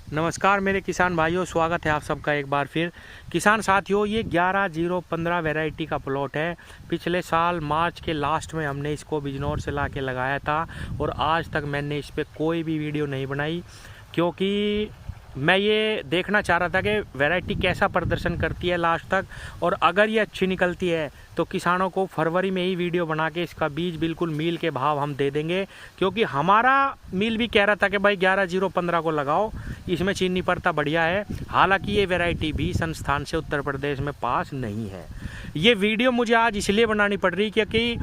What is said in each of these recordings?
नमस्कार मेरे किसान भाइयों, स्वागत है आप सबका एक बार फिर। किसान साथियों, ये 11015 वैरायटी का प्लॉट है। पिछले साल मार्च के लास्ट में हमने इसको बिजनौर से ला के लगाया था और आज तक मैंने इस पर कोई भी वीडियो नहीं बनाई, क्योंकि मैं ये देखना चाह रहा था कि वैरायटी कैसा प्रदर्शन करती है लास्ट तक, और अगर ये अच्छी निकलती है तो किसानों को फरवरी में ही वीडियो बना के इसका बीज बिल्कुल मील के भाव हम दे देंगे। क्योंकि हमारा मील भी कह रहा था कि भाई 11015 को लगाओ, इसमें चीनी परता बढ़िया है। हालांकि ये वैरायटी भी संस्थान से उत्तर प्रदेश में पास नहीं है। ये वीडियो मुझे आज इसलिए बनानी पड़ रही क्योंकि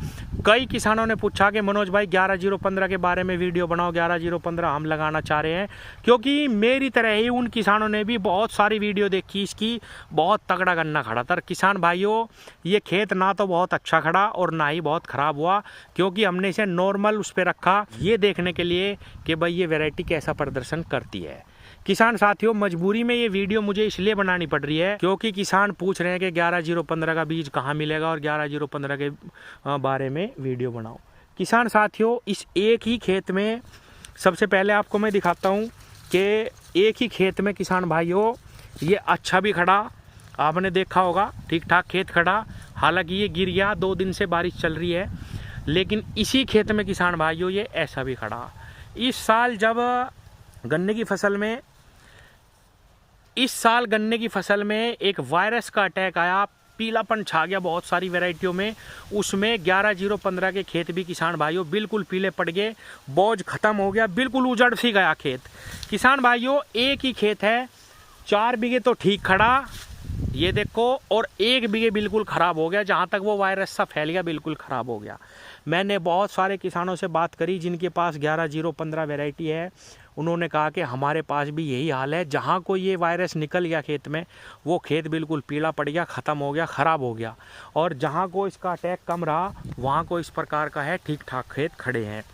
कई किसानों ने पूछा कि मनोज भाई 11015 के बारे में वीडियो बनाओ, 11015 हम लगाना चाह रहे हैं। क्योंकि मेरी तरह ही उन किसानों ने भी बहुत सारी वीडियो देखी इसकी, बहुत तगड़ा गन्ना खड़ा था। किसान भाइयों, ये खेत ना तो बहुत अच्छा खड़ा और ना ही बहुत ख़राब हुआ, क्योंकि हमने इसे नॉर्मल उस पर रखा ये देखने के लिए कि भाई ये वैरायटी कैसा प्रदर्शन करती है। किसान साथियों, मजबूरी में ये वीडियो मुझे इसलिए बनानी पड़ रही है क्योंकि किसान पूछ रहे हैं कि 11015 का बीज कहाँ मिलेगा और 11015 के बारे में वीडियो बनाओ। किसान साथियों, इस एक ही खेत में सबसे पहले आपको मैं दिखाता हूँ कि एक ही खेत में किसान भाइयों ये अच्छा भी खड़ा, आपने देखा होगा ठीक ठाक खेत खड़ा। हालांकि ये गिर गया, 2 दिन से बारिश चल रही है, लेकिन इसी खेत में किसान भाइयों ये ऐसा भी खड़ा। इस साल गन्ने की फसल में एक वायरस का अटैक आया, पीलापन छा गया बहुत सारी वैरायटियों में। उसमें 11015 के खेत भी किसान भाइयों बिल्कुल पीले पड़ गए, बोझ खत्म हो गया, बिल्कुल उजड़ सी गया खेत। किसान भाइयों, एक ही खेत है, 4 बीघे तो ठीक खड़ा ये देखो, और 1 बीघे बिल्कुल ख़राब हो गया। जहाँ तक वो वायरस सा फैल गया बिल्कुल ख़राब हो गया। मैंने बहुत सारे किसानों से बात करी जिनके पास 11015 वैरायटी है, उन्होंने कहा कि हमारे पास भी यही हाल है। जहाँ को ये वायरस निकल गया खेत में, वो खेत बिल्कुल पीला पड़ गया, ख़त्म हो गया, ख़राब हो गया। और जहाँ को इसका अटैक कम रहा, वहाँ को इस प्रकार का है, ठीक ठाक खेत खड़े हैं।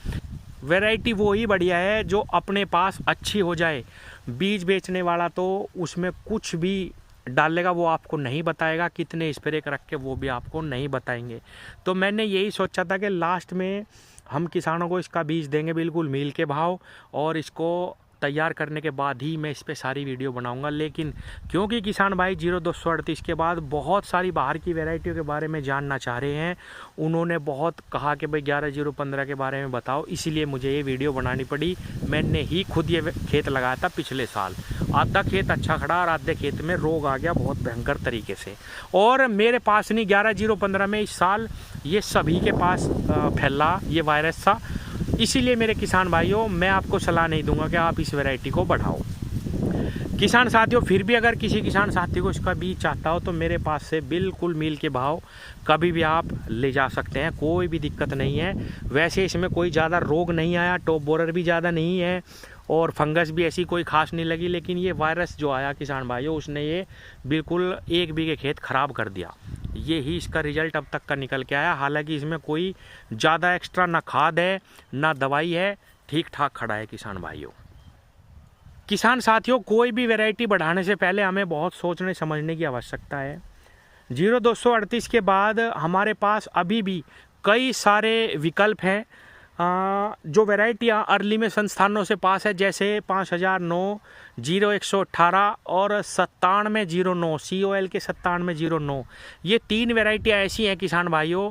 वैरायटी वो ही बढ़िया है जो अपने पास अच्छी हो जाए। बीज बेचने वाला तो उसमें कुछ भी डालेगा वो आपको नहीं बताएगा, कितने स्प्रे रख के वो भी आपको नहीं बताएंगे। तो मैंने यही सोचा था कि लास्ट में हम किसानों को इसका बीज देंगे बिल्कुल मील के भाव, और इसको तैयार करने के बाद ही मैं इस पर सारी वीडियो बनाऊंगा। लेकिन क्योंकि किसान भाई 0238 के बाद बहुत सारी बाहर की वैरायटियों के बारे में जानना चाह रहे हैं, उन्होंने बहुत कहा कि भाई 11015 के बारे में बताओ, इसीलिए मुझे ये वीडियो बनानी पड़ी। मैंने ही खुद ये खेत लगाया था पिछले साल, आधा खेत अच्छा खड़ा और आधे खेत में रोग आ गया बहुत भयंकर तरीके से। और मेरे पास नहीं, 11015 में इस साल ये सभी के पास फैला ये वायरस था। इसीलिए मेरे किसान भाइयों, मैं आपको सलाह नहीं दूंगा कि आप इस वैरायटी को बढ़ाओ। किसान साथियों, फिर भी अगर किसी किसान साथी को इसका बीज चाहता हो तो मेरे पास से बिल्कुल मील के भाव कभी भी आप ले जा सकते हैं, कोई भी दिक्कत नहीं है। वैसे इसमें कोई ज़्यादा रोग नहीं आया, टॉप बोरर भी ज़्यादा नहीं है और फंगस भी ऐसी कोई खास नहीं लगी। लेकिन ये वायरस जो आया किसान भाइयों, उसने ये बिल्कुल 1 बीघे खेत ख़राब कर दिया। ये ही इसका रिजल्ट अब तक का निकल के आया। हालांकि इसमें कोई ज़्यादा एक्स्ट्रा ना खाद है ना दवाई है, ठीक ठाक खड़ा है किसान भाइयों। किसान साथियों, कोई भी वैरायटी बढ़ाने से पहले हमें बहुत सोचने समझने की आवश्यकता है। 0238 के बाद हमारे पास अभी भी कई सारे विकल्प हैं। जो वैरायटियाँ अर्ली में संस्थानों से पास है, जैसे 5009, 0118 और 9709, COL के 9709, ये 3 वैरायटियाँ ऐसी हैं किसान भाइयों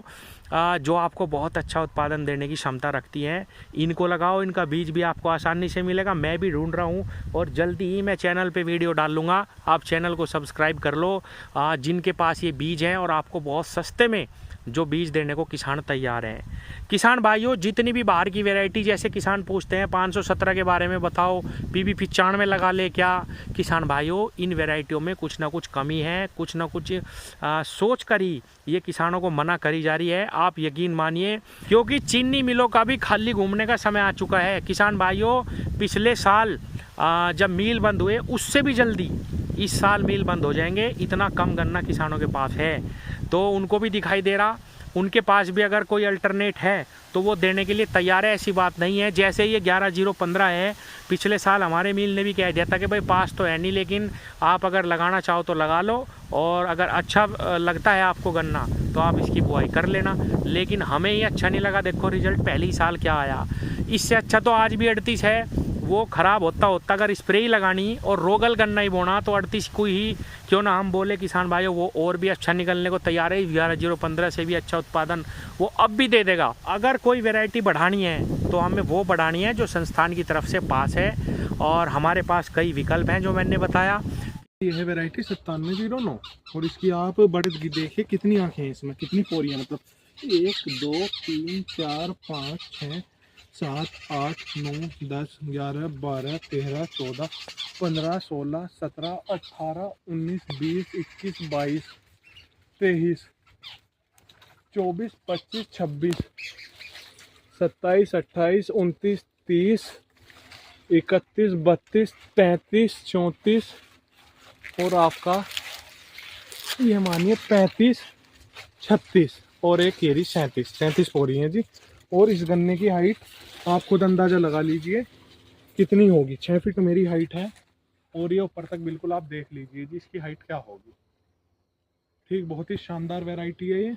जो आपको बहुत अच्छा उत्पादन देने की क्षमता रखती हैं। इनको लगाओ, इनका बीज भी आपको आसानी से मिलेगा। मैं भी ढूंढ रहा हूँ और जल्दी ही मैं चैनल पे वीडियो डाल लूँगा। आप चैनल को सब्सक्राइब कर लो। जिनके पास ये बीज हैं और आपको बहुत सस्ते में जो बीज देने को किसान तैयार हैं। किसान भाइयों, जितनी भी बाहर की वैरायटी, जैसे किसान पूछते हैं 517 के बारे में बताओ, PB 95 लगा ले क्या। किसान भाइयों, इन वैरायटियों में कुछ ना कुछ कमी है, कुछ ना कुछ सोच कर ही ये किसानों को मना करी जा रही है। आप यकीन मानिए, क्योंकि चीनी मिलों का भी खाली घूमने का समय आ चुका है। किसान भाइयों, पिछले साल जब मील बंद हुए, उससे भी जल्दी इस साल मील बंद हो जाएंगे। इतना कम गन्ना किसानों के पास है, तो उनको भी दिखाई दे रहा। उनके पास भी अगर कोई अल्टरनेट है तो वो देने के लिए तैयार है, ऐसी बात नहीं है। जैसे ये 11015 है, पिछले साल हमारे मिल ने भी कह दिया था कि भाई पास तो है नहीं, लेकिन आप अगर लगाना चाहो तो लगा लो, और अगर अच्छा लगता है आपको गन्ना तो आप इसकी बुआई कर लेना। लेकिन हमें ये अच्छा नहीं लगा। देखो रिजल्ट पहले ही साल क्या आया। इससे अच्छा तो आज भी 38 है, वो ख़राब होता होता अगर स्प्रे ही लगानी और रोगल गन्ना ही बोना तो 38 को ही क्यों ना हम बोले किसान भाइयों, वो और भी अच्छा निकलने को तैयार है। 11-0-15 से भी अच्छा उत्पादन वो अब भी दे देगा। अगर कोई वैरायटी बढ़ानी है तो हमें वो बढ़ानी है जो संस्थान की तरफ से पास है, और हमारे पास कई विकल्प हैं जो मैंने बताया। ये है वैरायटी 9709 और इसकी आप बढ़त देखिए कितनी आंखें हैं इसमें, कितनी पोरियां, मतलब 1 2 3 4 5 6 7 8 9 10 11 12 13 14 15 16 17 18 19 20 21 22 23 24 25 26 27 28 29 30 31 32 33 34 और आपका ये मानिए 35 36 और एक केरी 37 पोरी है जी। और इस गन्ने की हाइट आप खुद अंदाज़ा लगा लीजिए कितनी होगी। 6 फीट मेरी हाइट है और ये ऊपर तक बिल्कुल आप देख लीजिए जी इसकी हाइट क्या होगी। ठीक, बहुत ही शानदार वैरायटी है ये।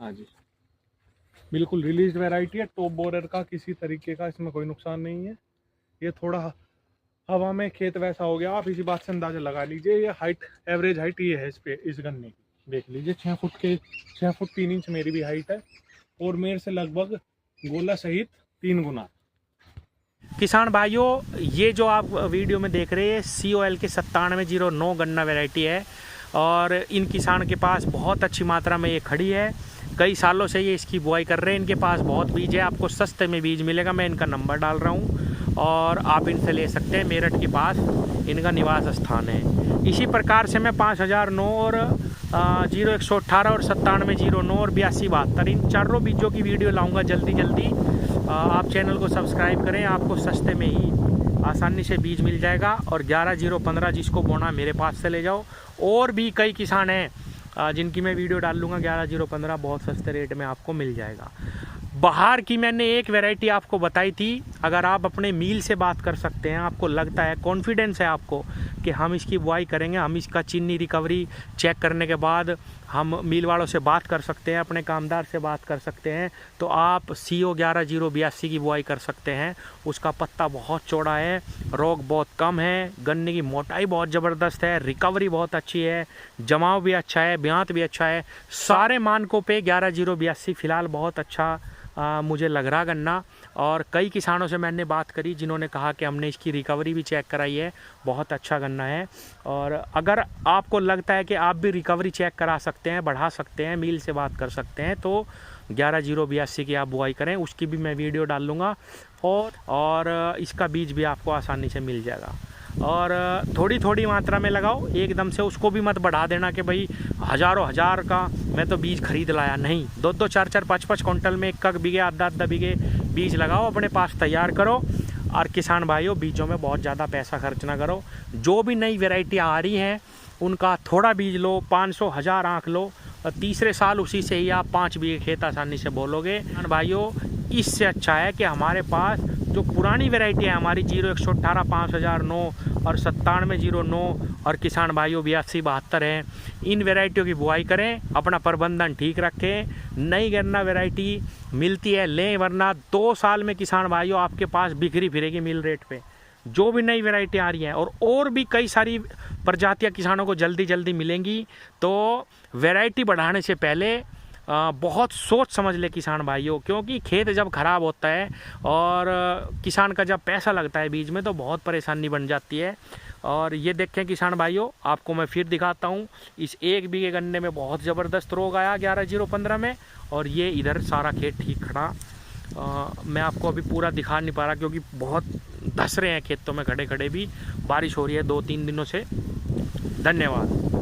हाँ जी, बिल्कुल रिलीज वैरायटी है। टॉप बोरर का किसी तरीके का इसमें कोई नुकसान नहीं है। ये थोड़ा हवा में खेत वैसा हो गया, आप इसी बात से अंदाजा लगा लीजिए। ये हाइट, एवरेज हाइट ये है इस पे, इस गन्ने की देख लीजिए। 6 फुट 3 इंच मेरी भी हाइट है और मेरे से लगभग गोला सहित 3 गुना। किसान भाइयों, ये जो आप वीडियो में देख रहे हैं COL के 9709 गन्ना वैरायटी है, और इन किसान के पास बहुत अच्छी मात्रा में ये खड़ी है। कई सालों से ये इसकी बुआई कर रहे हैं। इनके पास बहुत बीज है, आपको सस्ते में बीज मिलेगा। मैं इनका नंबर डाल रहा हूँ और आप इनसे ले सकते हैं। मेरठ के पास इनका निवास स्थान है। इसी प्रकार से मैं 5009 और 0118 और 9709 और 8272 इन चारों बीजों की वीडियो लाऊंगा जल्दी। आप चैनल को सब्सक्राइब करें, आपको सस्ते में ही आसानी से बीज मिल जाएगा। और 11-0-15 जिसको बोना मेरे पास से ले जाओ। और भी कई किसान हैं जिनकी मैं वीडियो डाल लूँगा। 11-0-15 बहुत सस्ते रेट में आपको मिल जाएगा। बाहर की मैंने एक वैरायटी आपको बताई थी। अगर आप अपने मील से बात कर सकते हैं, आपको लगता है, कॉन्फिडेंस है आपको कि हम इसकी बुआई करेंगे, हम इसका चीनी रिकवरी चेक करने के बाद हम मील वालों से बात कर सकते हैं, अपने कामदार से बात कर सकते हैं, तो आप CO 11-0-82 की बुआई कर सकते हैं। उसका पत्ता बहुत चौड़ा है, रोग बहुत कम है, गन्ने की मोटाई बहुत ज़बरदस्त है, रिकवरी बहुत अच्छी है, जमाव भी अच्छा है, ब्यांत भी अच्छा है। सारे मानकों पे 11-0-82 फ़िलहाल बहुत अच्छा मुझे लग रहा गन्ना। और कई किसानों से मैंने बात करी जिन्होंने कहा कि हमने इसकी रिकवरी भी चेक कराई है, बहुत अच्छा गन्ना है। और अगर आपको लगता है कि आप भी रिकवरी चेक करा सकते हैं, बढ़ा सकते हैं, मील से बात कर सकते हैं, तो 11-0-82 की आप बुआई करें। उसकी भी मैं वीडियो डाल लूँगा और इसका बीज भी आपको आसानी से मिल जाएगा। और थोड़ी मात्रा में लगाओ, एकदम से उसको भी मत बढ़ा देना कि भाई हज़ारों हज़ार का मैं तो बीज खरीद लाया। नहीं, 2-2, 4-4, 5-5 क्विंटल में 1 बीघे, आधा बीघे बीज लगाओ, अपने पास तैयार करो। और किसान भाइयों, बीजों में बहुत ज़्यादा पैसा खर्च ना करो। जो भी नई वैरायटी आ रही हैं उनका थोड़ा बीज लो, 500-1000 आँख लो, और तीसरे साल उसी से ही आप 5 बीघे खेत आसानी से बोलोगे। किसान भाइयों, इससे अच्छा है कि हमारे पास जो पुरानी वैरायटी है हमारी 0118, 5009 और 9709 और किसान भाइयों 8272 हैं, इन वैरायटियों की बुआई करें, अपना प्रबंधन ठीक रखें। नई गन्ना वैरायटी मिलती है लें, वरना 2 साल में किसान भाइयों आपके पास बिखरी फिरेगी मिल रेट पे। जो भी नई वैरायटी आ रही हैं और भी कई सारी प्रजातियां किसानों को जल्दी मिलेंगी। तो वैरायटी बढ़ाने से पहले बहुत सोच समझ ले किसान भाइयों, क्योंकि खेत जब ख़राब होता है और किसान का जब पैसा लगता है बीज में तो बहुत परेशानी बन जाती है। और ये देखें किसान भाइयों, आपको मैं फिर दिखाता हूँ। इस 1 बीघे गन्ने में बहुत ज़बरदस्त रोग आया 11-0-15 में, और ये इधर सारा खेत ठीक खड़ा। मैं आपको अभी पूरा दिखा नहीं पा रहा क्योंकि बहुत धस रहे हैं खेतों में खड़े भी। बारिश हो रही है 2-3 दिनों से। धन्यवाद।